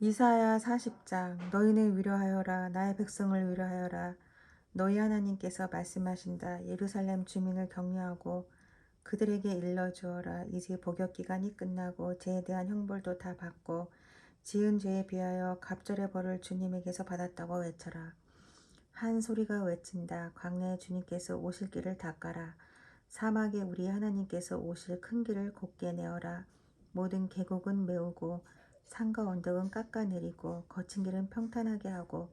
이사야 40장. 너희는 위로하여라. 나의 백성을 위로하여라. 너희 하나님께서 말씀하신다. 예루살렘 주민을 격려하고 그들에게 일러주어라. 이제 복역 기간이 끝나고 죄에 대한 형벌도 다 받고 지은 죄에 비하여 갑절의 벌을 주님에게서 받았다고 외쳐라. 한 소리가 외친다. 광야에 주님께서 오실 길을 닦아라. 사막에 우리 하나님께서 오실 큰 길을 곧게 내어라. 모든 계곡은 메우고 산과 언덕은 깎아내리고 거친 길은 평탄하게 하고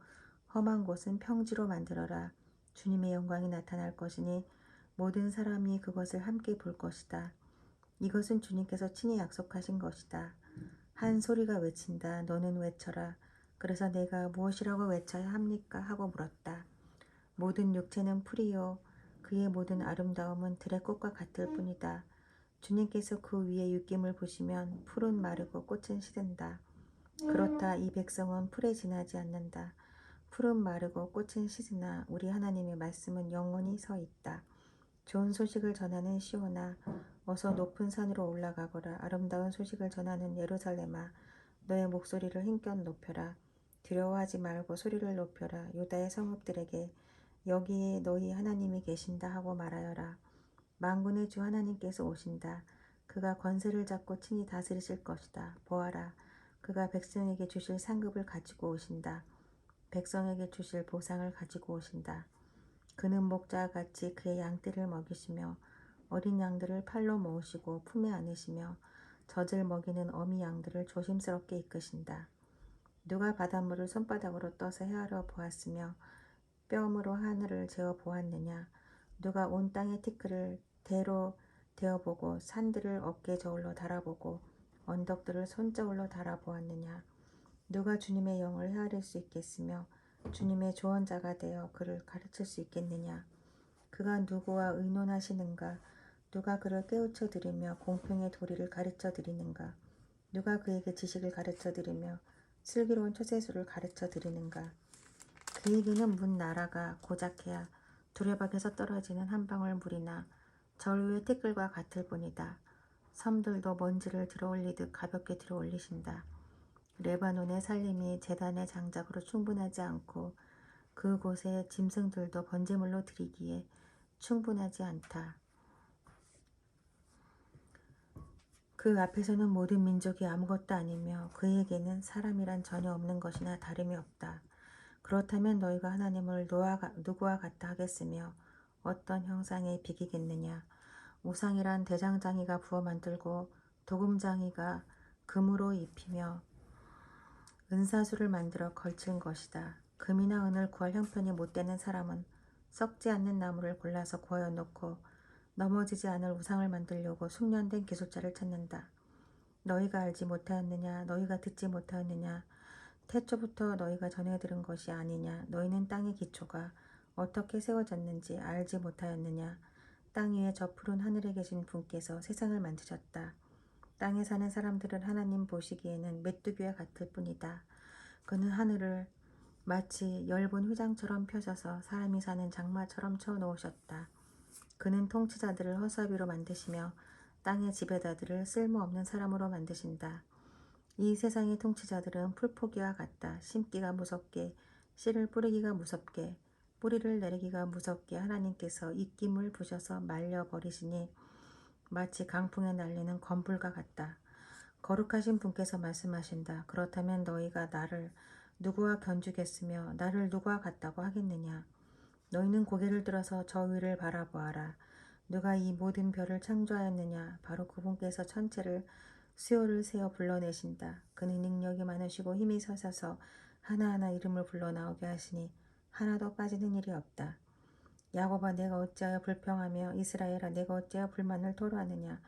험한 곳은 평지로 만들어라. 주님의 영광이 나타날 것이니 모든 사람이 그것을 함께 볼 것이다. 이것은 주님께서 친히 약속하신 것이다. 한 소리가 외친다. 너는 외쳐라. 그래서 내가 무엇이라고 외쳐야 합니까? 하고 물었다. 모든 육체는 풀이요 그의 모든 아름다움은 들의 꽃과 같을 뿐이다. 주님께서 그 위에 육김을 보시면 풀은 마르고 꽃은 시든다. 그렇다. 이 백성은 풀에 지나지 않는다. 풀은 마르고 꽃은 시드나 우리 하나님의 말씀은 영원히 서 있다. 좋은 소식을 전하는 시온아, 어서 높은 산으로 올라가거라. 아름다운 소식을 전하는 예루살렘아, 너의 목소리를 힘껏 높여라. 두려워하지 말고 소리를 높여라. 유다의 성읍들에게 여기에 너희 하나님이 계신다 하고 말하여라. 만군의 주 하나님께서 오신다. 그가 권세를 잡고 친히 다스리실 것이다. 보아라. 그가 백성에게 주실 상급을 가지고 오신다. 백성에게 주실 보상을 가지고 오신다. 그는 목자와 같이 그의 양떼를 먹이시며 어린 양들을 팔로 모으시고 품에 안으시며 젖을 먹이는 어미 양들을 조심스럽게 이끄신다. 누가 바닷물을 손바닥으로 떠서 헤아려 보았으며 뼘으로 하늘을 재어 보았느냐. 누가 온 땅의 티끌을 대로 대어보고 산들을 어깨 저울로 달아보고 언덕들을 손저울로 달아보았느냐. 누가 주님의 영을 헤아릴 수 있겠으며 주님의 조언자가 되어 그를 가르칠 수 있겠느냐. 그가 누구와 의논하시는가. 누가 그를 깨우쳐 드리며 공평의 도리를 가르쳐 드리는가. 누가 그에게 지식을 가르쳐 드리며 슬기로운 처세술을 가르쳐 드리는가. 그에게는 문 나라가 고작해야 두레박에서 떨어지는 한 방울 물이나 절 위의 티끌과 같을 뿐이다. 섬들도 먼지를 들어올리듯 가볍게 들어올리신다. 레바논의 살림이 제단의 장작으로 충분하지 않고 그곳의 짐승들도 번제물로 드리기에 충분하지 않다. 그 앞에서는 모든 민족이 아무것도 아니며 그에게는 사람이란 전혀 없는 것이나 다름이 없다. 그렇다면 너희가 하나님을 누구와 같다 하겠으며 어떤 형상에 비기겠느냐. 우상이란 대장장이가 부어 만들고 도금장이가 금으로 입히며 은사수를 만들어 걸친 것이다. 금이나 은을 구할 형편이 못 되는 사람은 썩지 않는 나무를 골라서 구하여 놓고 넘어지지 않을 우상을 만들려고 숙련된 기술자를 찾는다. 너희가 알지 못하였느냐? 너희가 듣지 못하였느냐? 태초부터 너희가 전해 들은 것이 아니냐? 너희는 땅의 기초가 어떻게 세워졌는지 알지 못하였느냐? 땅 위에 저 푸른 하늘에 계신 분께서 세상을 만드셨다. 땅에 사는 사람들은 하나님 보시기에는 메뚜기와 같을 뿐이다. 그는 하늘을 마치 엷은 휘장처럼 펴셔서 사람이 사는 장마처럼 쳐놓으셨다. 그는 통치자들을 허사비로 만드시며 땅의 지배자들을 쓸모없는 사람으로 만드신다. 이 세상의 통치자들은 풀포기와 같다. 심기가 무섭게, 씨를 뿌리기가 무섭게, 뿌리를 내리기가 무섭게 하나님께서 입김을 부셔서 말려버리시니 마치 강풍에 날리는 건불과 같다. 거룩하신 분께서 말씀하신다. 그렇다면 너희가 나를 누구와 견주겠으며 나를 누구와 같다고 하겠느냐. 너희는 고개를 들어서 저 위를 바라보아라. 누가 이 모든 별을 창조하였느냐. 바로 그분께서 천체를 수요를 세어 불러내신다. 그는 능력이 많으시고 힘이 서셔서 하나하나 이름을 불러 나오게 하시니 하나도 빠지는 일이 없다. 야곱아 내가 어찌하여 불평하며 이스라엘아 내가 어찌하여 불만을 토로하느냐.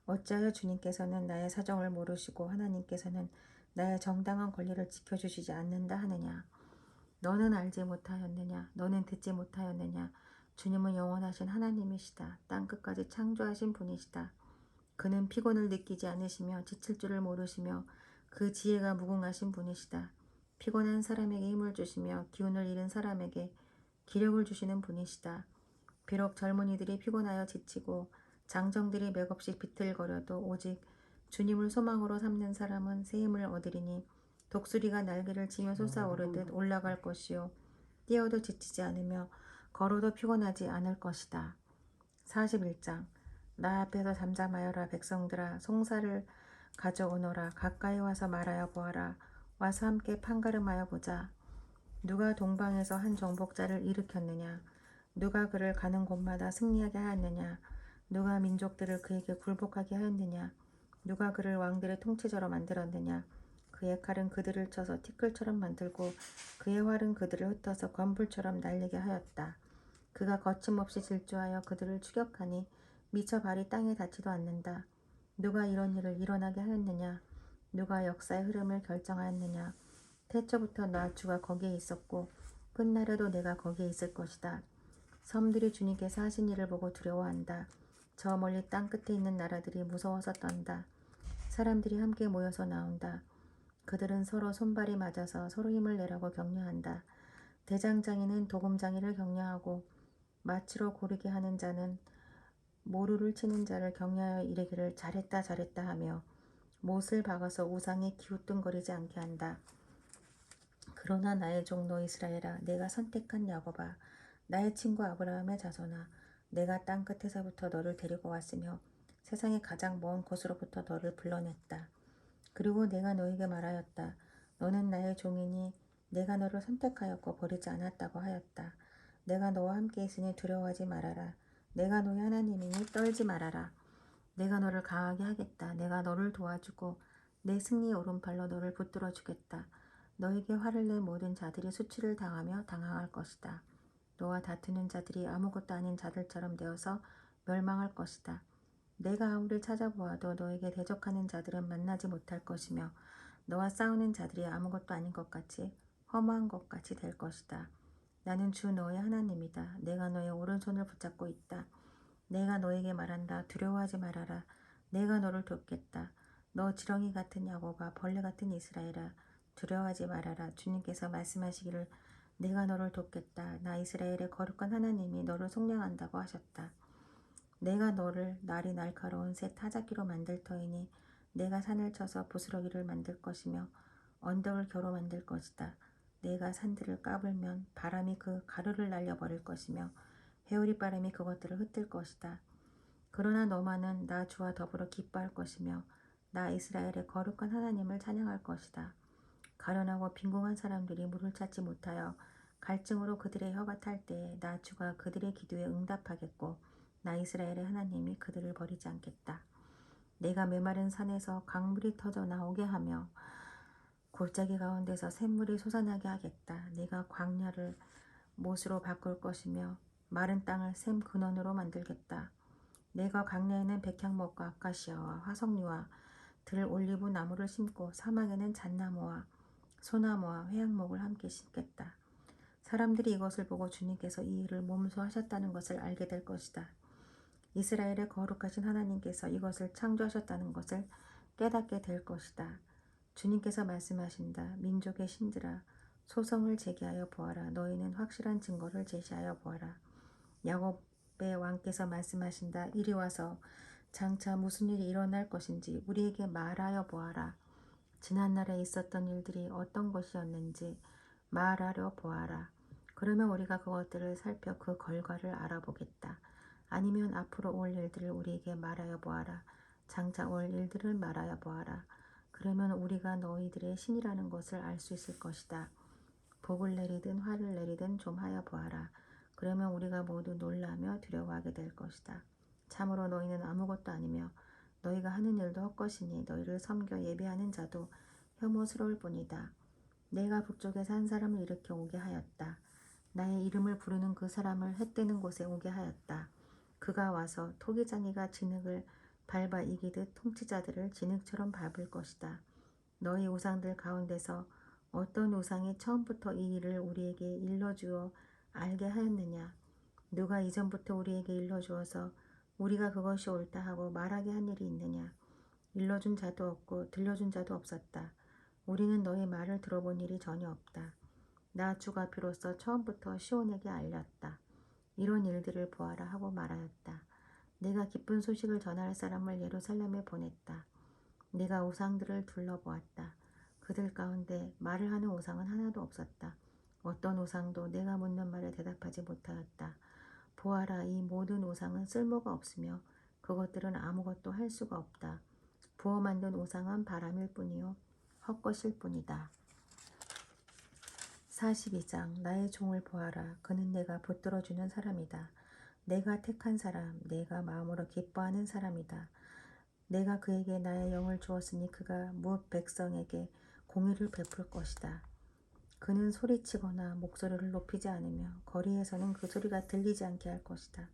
어찌하여 주님께서는 나의 사정을 모르시고 하나님께서는 나의 정당한 권리를 지켜주시지 않는다 하느냐. 너는 알지 못하였느냐. 너는 듣지 못하였느냐. 주님은 영원하신 하나님이시다. 땅끝까지 창조하신 분이시다. 그는 피곤을 느끼지 않으시며 지칠 줄을 모르시며 그 지혜가 무궁하신 분이시다. 피곤한 사람에게 힘을 주시며 기운을 잃은 사람에게 기력을 주시는 분이시다. 비록 젊은이들이 피곤하여 지치고 장정들이 맥없이 비틀거려도 오직 주님을 소망으로 삼는 사람은 새 힘을 얻으리니 독수리가 날개를 치며 솟아오르듯 올라갈 것이요 뛰어도 지치지 않으며 걸어도 피곤하지 않을 것이다. 41장 나 앞에서 잠잠하여라 백성들아 송사를 가져오너라 가까이 와서 말하여 보아라 와서 함께 판가름하여 보자. 누가 동방에서 한 정복자를 일으켰느냐 누가 그를 가는 곳마다 승리하게 하였느냐 누가 민족들을 그에게 굴복하게 하였느냐 누가 그를 왕들의 통치자로 만들었느냐 그의 칼은 그들을 쳐서 티끌처럼 만들고 그의 활은 그들을 흩어서 건불처럼 날리게 하였다. 그가 거침없이 질주하여 그들을 추격하니 미쳐 발이 땅에 닿지도 않는다. 누가 이런 일을 일어나게 하였느냐 누가 역사의 흐름을 결정하였느냐 태초부터 나 주가 거기에 있었고 끝날에도 내가 거기에 있을 것이다. 섬들이 주님께서 하신 일을 보고 두려워한다. 저 멀리 땅 끝에 있는 나라들이 무서워서 떤다. 사람들이 함께 모여서 나온다. 그들은 서로 손발이 맞아서 서로 힘을 내라고 격려한다. 대장장이는 도금장이를 격려하고 마치로 고르게 하는 자는 모루를 치는 자를 격려하여 이르기를 잘했다 잘했다 하며 못을 박아서 우상에 기우뚱거리지 않게 한다. 그러나 나의 종노 이스라엘아 내가 선택한 야곱아 나의 친구 아브라함의 자손아 내가 땅 끝에서부터 너를 데리고 왔으며 세상의 가장 먼 곳으로부터 너를 불러냈다. 그리고 내가 너에게 말하였다. 너는 나의 종이니 내가 너를 선택하였고 버리지 않았다고 하였다. 내가 너와 함께 있으니 두려워하지 말아라. 내가 너의 하나님이니 떨지 말아라. 내가 너를 강하게 하겠다. 내가 너를 도와주고 내 승리의 오른팔로 너를 붙들어 주겠다. 너에게 화를 낸 모든 자들이 수치를 당하며 당황할 것이다. 너와 다투는 자들이 아무것도 아닌 자들처럼 되어서 멸망할 것이다. 내가 아무리 찾아보아도 너에게 대적하는 자들은 만나지 못할 것이며 너와 싸우는 자들이 아무것도 아닌 것 같이 허무한 것 같이 될 것이다. 나는 주 너의 하나님이다. 내가 너의 오른손을 붙잡고 있다. 내가 너에게 말한다. 두려워하지 말아라. 내가 너를 돕겠다. 너 지렁이 같은 야곱아 벌레 같은 이스라엘아 두려워하지 말아라. 주님께서 말씀하시기를 내가 너를 돕겠다. 나 이스라엘의 거룩한 하나님이 너를 속량한다고 하셨다. 내가 너를 날이 날카로운 새 타작기로 만들 터이니 내가 산을 쳐서 부스러기를 만들 것이며 언덕을 겨로 만들 것이다. 내가 산들을 까불면 바람이 그 가루를 날려버릴 것이며 회오리 바람이 그것들을 흩을 것이다. 그러나 너만은 나 주와 더불어 기뻐할 것이며 나 이스라엘의 거룩한 하나님을 찬양할 것이다. 가련하고 빈궁한 사람들이 물을 찾지 못하여 갈증으로 그들의 혀가 탈 때에 나 주가 그들의 기도에 응답하겠고 나 이스라엘의 하나님이 그들을 버리지 않겠다. 내가 메마른 산에서 강물이 터져 나오게 하며 골짜기 가운데서 샘물이 솟아나게 하겠다. 내가 광야를 못으로 바꿀 것이며 마른 땅을 샘 근원으로 만들겠다. 내가 광야에는 백향목과 아카시아와 화석류와 들 올리브 나무를 심고 사막에는 잣나무와 소나무와 회양목을 함께 심겠다. 사람들이 이것을 보고 주님께서 이 일을 몸소 하셨다는 것을 알게 될 것이다. 이스라엘의 거룩하신 하나님께서 이것을 창조하셨다는 것을 깨닫게 될 것이다. 주님께서 말씀하신다. 민족의 신들아 소성을 제기하여 보아라. 너희는 확실한 증거를 제시하여 보아라. 야곱의 왕께서 말씀하신다. 이리 와서 장차 무슨 일이 일어날 것인지 우리에게 말하여 보아라. 지난날에 있었던 일들이 어떤 것이었는지 말하려 보아라. 그러면 우리가 그것들을 살펴 그 결과를 알아보겠다. 아니면 앞으로 올 일들을 우리에게 말하여 보아라. 장차 올 일들을 말하여 보아라. 그러면 우리가 너희들의 신이라는 것을 알 수 있을 것이다. 복을 내리든 화를 내리든 좀 하여 보아라. 그러면 우리가 모두 놀라며 두려워하게 될 것이다. 참으로 너희는 아무것도 아니며 너희가 하는 일도 헛것이니 너희를 섬겨 예배하는 자도 혐오스러울 뿐이다. 내가 북쪽에서 한 사람을 일으켜 오게 하였다. 나의 이름을 부르는 그 사람을 해 뜨는 곳에 오게 하였다. 그가 와서 토기장이가 진흙을 밟아 이기듯 통치자들을 진흙처럼 밟을 것이다. 너희 우상들 가운데서 어떤 우상이 처음부터 이 일을 우리에게 일러주어 알게 하였느냐? 누가 이전부터 우리에게 일러주어서 우리가 그것이 옳다 하고 말하게 한 일이 있느냐? 일러준 자도 없고 들려준 자도 없었다. 우리는 너희 말을 들어본 일이 전혀 없다. 나 주가 비로소 처음부터 시온에게 알렸다. 이런 일들을 보아라 하고 말하였다. 내가 기쁜 소식을 전할 사람을 예루살렘에 보냈다. 내가 우상들을 둘러보았다. 그들 가운데 말을 하는 우상은 하나도 없었다. 어떤 우상도 내가 묻는 말에 대답하지 못하였다. 보아라, 이 모든 우상은 쓸모가 없으며 그것들은 아무것도 할 수가 없다. 부어 만든 우상은 바람일 뿐이요 헛것일 뿐이다. 42장. 나의 종을 보아라. 그는 내가 붙들어주는 사람이다. 내가 택한 사람, 내가 마음으로 기뻐하는 사람이다. 내가 그에게 나의 영을 주었으니 그가 무엇 백성에게 공의를 베풀 것이다. 그는 소리치거나 목소리를 높이지 않으며 거리에서는 그 소리가 들리지 않게 할 것이다.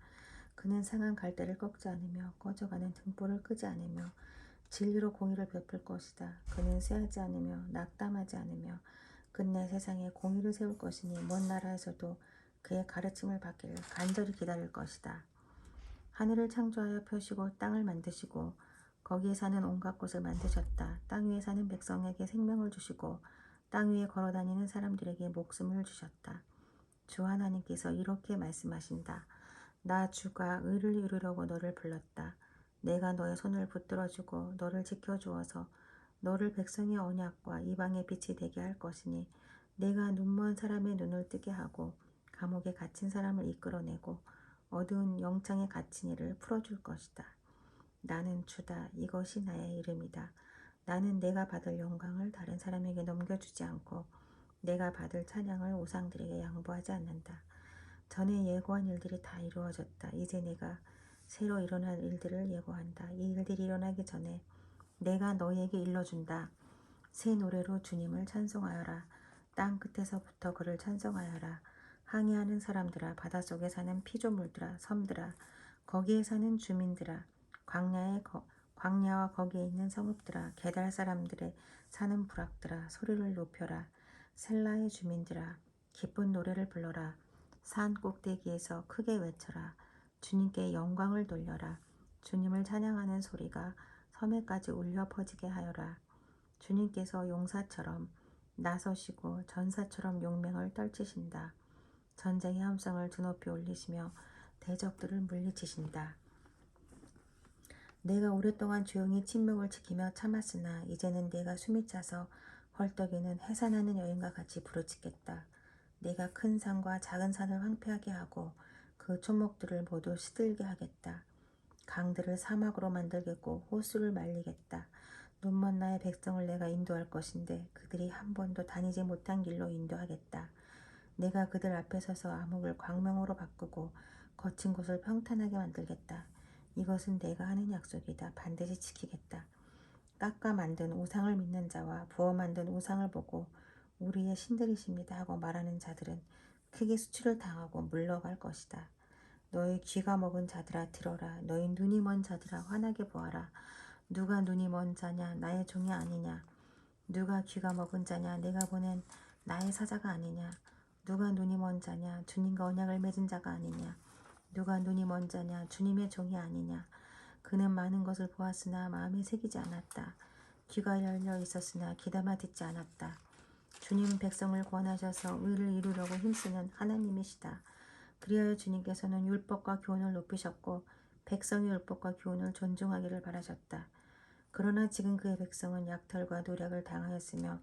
그는 상한 갈대를 꺾지 않으며 꺼져가는 등불을 끄지 않으며 진리로 공의를 베풀 것이다. 그는 쇠하지 않으며 낙담하지 않으며 끝내 세상에 공의를 세울 것이니 먼 나라에서도 그의 가르침을 받기를 간절히 기다릴 것이다. 하늘을 창조하여 펴시고 땅을 만드시고 거기에 사는 온갖 곳을 만드셨다. 땅 위에 사는 백성에게 생명을 주시고 땅 위에 걸어다니는 사람들에게 목숨을 주셨다. 주 하나님께서 이렇게 말씀하신다. 나 주가 의를 이루려고 너를 불렀다. 내가 너의 손을 붙들어주고 너를 지켜주어서 너를 백성의 언약과 이방의 빛이 되게 할 것이니 내가 눈먼 사람의 눈을 뜨게 하고 감옥에 갇힌 사람을 이끌어내고 어두운 영창에 갇힌 이를 풀어줄 것이다. 나는 주다. 이것이 나의 이름이다. 나는 내가 받을 영광을 다른 사람에게 넘겨주지 않고 내가 받을 찬양을 우상들에게 양보하지 않는다. 전에 예고한 일들이 다 이루어졌다. 이제 내가 새로 일어날 일들을 예고한다. 이 일들이 일어나기 전에 내가 너희에게 일러준다. 새 노래로 주님을 찬송하여라. 땅 끝에서부터 그를 찬송하여라. 항해하는 사람들아, 바닷속에 사는 피조물들아, 섬들아, 거기에 사는 주민들아, 광야와 거기에 있는 성읍들아, 게달 사람들의 사는 부락들아, 소리를 높여라. 셀라의 주민들아, 기쁜 노래를 불러라. 산 꼭대기에서 크게 외쳐라. 주님께 영광을 돌려라. 주님을 찬양하는 소리가 섬에까지 울려 퍼지게 하여라. 주님께서 용사처럼 나서시고 전사처럼 용맹을 떨치신다. 전쟁의 함성을 드높이 올리시며 대적들을 물리치신다. 내가 오랫동안 조용히 침묵을 지키며 참았으나 이제는 내가 숨이 차서 헐떡이는 해산하는 여인과 같이 부르짖겠다. 내가 큰 산과 작은 산을 황폐하게 하고 그 초목들을 모두 시들게 하겠다. 강들을 사막으로 만들겠고 호수를 말리겠다. 눈먼 나의 백성을 내가 인도할 것인데 그들이 한 번도 다니지 못한 길로 인도하겠다. 내가 그들 앞에 서서 암흑을 광명으로 바꾸고 거친 곳을 평탄하게 만들겠다. 이것은 내가 하는 약속이다. 반드시 지키겠다. 깎아 만든 우상을 믿는 자와 부어 만든 우상을 보고 우리의 신들이십니다 하고 말하는 자들은 크게 수치를 당하고 물러갈 것이다. 너희 귀가 먹은 자들아 들어라. 너희 눈이 먼 자들아 환하게 보아라. 누가 눈이 먼 자냐? 나의 종이 아니냐? 누가 귀가 먹은 자냐? 내가 보낸 나의 사자가 아니냐? 누가 눈이 먼 자냐? 주님과 언약을 맺은 자가 아니냐? 누가 눈이 먼 자냐? 주님의 종이 아니냐? 그는 많은 것을 보았으나 마음에 새기지 않았다. 귀가 열려 있었으나 귀담아 듣지 않았다. 주님은 백성을 구원하셔서 의를 이루려고 힘쓰는 하나님이시다. 그리하여 주님께서는 율법과 교훈을 높이셨고 백성의 율법과 교훈을 존중하기를 바라셨다. 그러나 지금 그의 백성은 약탈과 노략을 당하였으며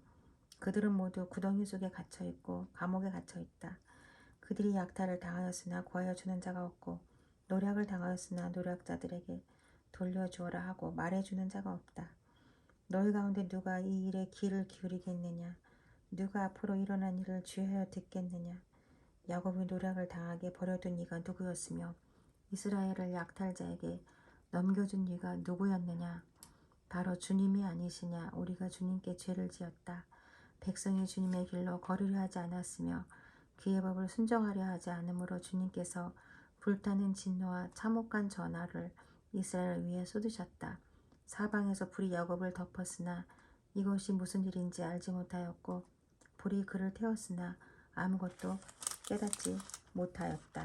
그들은 모두 구덩이 속에 갇혀있고 감옥에 갇혀있다. 그들이 약탈을 당하였으나 구하여 주는 자가 없고 노략을 당하였으나 노략자들에게 돌려주어라 하고 말해주는 자가 없다. 너희 가운데 누가 이 일에 귀를 기울이겠느냐? 누가 앞으로 일어난 일을 주의하여 듣겠느냐? 야곱이 노략을 당하게 버려둔 이가 누구였으며 이스라엘을 약탈자에게 넘겨준 이가 누구였느냐? 바로 주님이 아니시냐? 우리가 주님께 죄를 지었다. 백성이 주님의 길로 걸으려 하지 않았으며 그의 법을 순종하려 하지 않으므로 주님께서 불타는 진노와 참혹한 전하를 이스라엘 위에 쏟으셨다. 사방에서 불이 야곱을 덮었으나 이것이 무슨 일인지 알지 못하였고 불이 그를 태웠으나 아무것도 깨닫지 못하였다.